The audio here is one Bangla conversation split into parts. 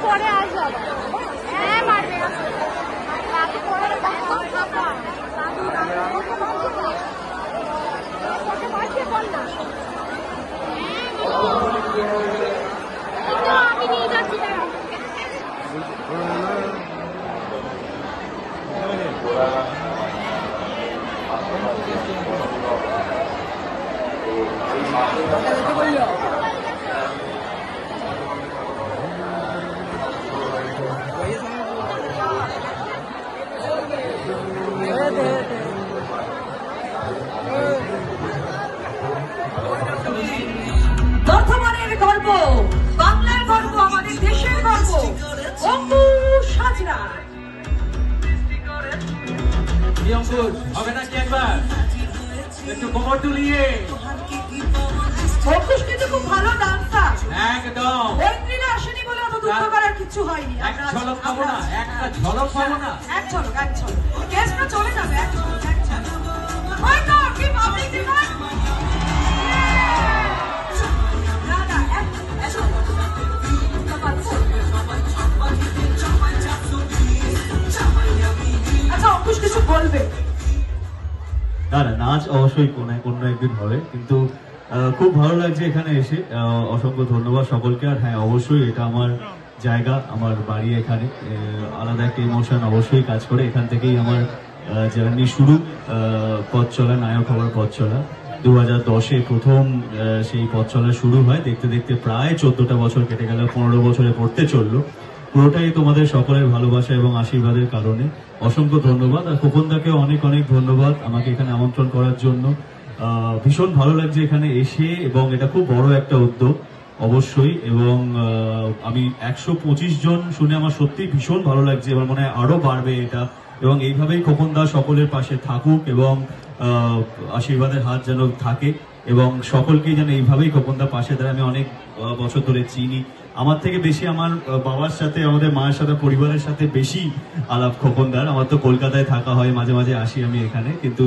পরে আসবে। হ্যাঁ মারবে রাতে পরে আমি নিয়ে যাচ্ছি বর্তমানের গর্ব, বাংলার গর্ব, আমাদের দেশের গর্ব অঙ্কুশ হাজরা। অঙ্কুশ হবে নাকি একবার একটু কোমর তুলিয়ে? অঙ্কুশ কিন্তু খুব ভালো ডান্সার, একদম। ঐন্দ্রিলা আসেনি বলে অত দুঃখ করার কিছু হয়নি। এক ঝলক পাবো না, একটা ঝলক পাবো না, এক ঝলক, এক ঝলক কেসটা চলে যাবে। এক ঝলক, এক ঝলক। ওই তো কি পাবলিক ডিমান্ড। আচ্ছা অঙ্কুশ কিছু বলবে? না না, নাচ অবশ্যই কোনো একদিন হবে, কিন্তু খুব ভালো লাগছে এখানে এসে। অসংখ্য ধন্যবাদ সকলকে। আর হ্যাঁ, অবশ্যই এটা আমার জায়গা, আমার বাড়ি এখানে। আলাদা একটা ইমোশন অবশ্যই কাজ করে। এখান থেকেই আমার জার্নি শুরু, পথ চলা, নায়ক হওয়ার পথ চলা। 2010-এ প্রথম সেই পথ চলা শুরু হয়। দেখতে দেখতে প্রায় 14টা বছর কেটে গেল, 15 বছরে পড়তে চললো। পুরোটাই তোমাদের সকলের ভালোবাসা এবং আশীর্বাদের কারণে। অসংখ্য ধন্যবাদ। আর খোকনদাকে অনেক অনেক ধন্যবাদ আমাকে এখানে আমন্ত্রণ করার জন্য। ভীষণ ভালো লাগছে এখানে এসে, এবং এটা খুব বড় একটা উদ্যোগ অবশ্যই। এবং আমি 125 জন শুনে আমার সত্যি ভীষণ ভালো লাগছে। এবার মনে হয় আরো বাড়বে এটা, এবং এইভাবেই খোকনদা সকলের পাশে থাকুক এবং আশীর্বাদের হাত যেন থাকে, এবং সকলকেই যেন এইভাবেই খোকনদা পাশে দাঁড়ায়। আমি অনেক বছর ধরে চিনি, আমার থেকে বেশি আমার বাবার সাথে, আমাদের মায়ের সাথে, পরিবারের সাথে বেশি আলাপ খোকনদার। আমার তো কলকাতায় থাকা হয়, মাঝে মাঝে আসি আমি এখানে, কিন্তু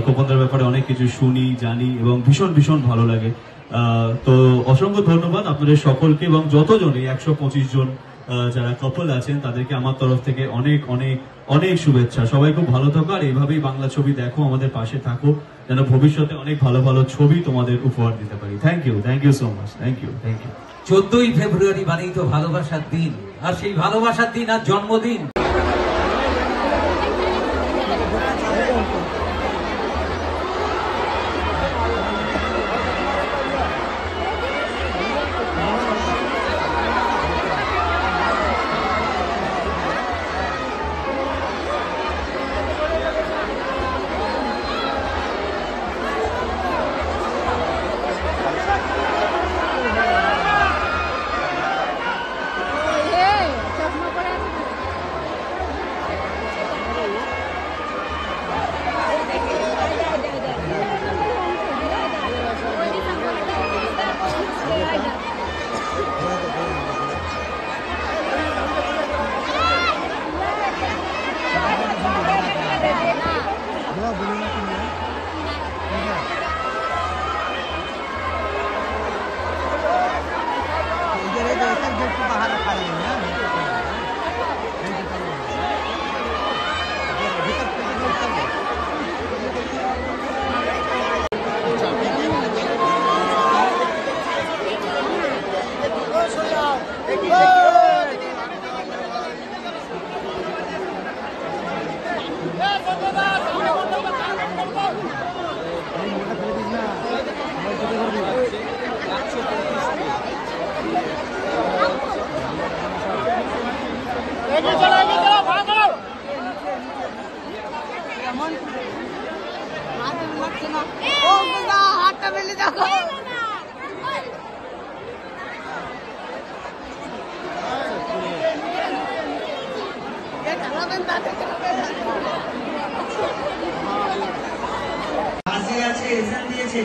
খোকনদার ব্যাপারে অনেক কিছু শুনি, জানি, এবং ভীষণ ভীষণ ভালো লাগে। তো অসংখ্য ধন্যবাদ আপনাদের সকলকে, এবং যতজনই 125 জন যারা কাপল আছেন তাদেরকে আমার তরফ থেকে অনেক অনেক অনেক শুভেচ্ছা। সবাই খুব ভালো থাকো, আর এইভাবেই বাংলা ছবি দেখো, আমাদের পাশে থাকো, যেন ভবিষ্যতে অনেক ভালো ভালো ছবি তোমাদের উপহার দিতে পারি। Thank you so much. Thank you. 14ই ফেব্রুয়ারি মানেই তো ভালোবাসার দিন, আর সেই ভালোবাসার দিন আর জন্মদিন। হাতটা ফেলে দেখো। আছে এখান দিয়েছে।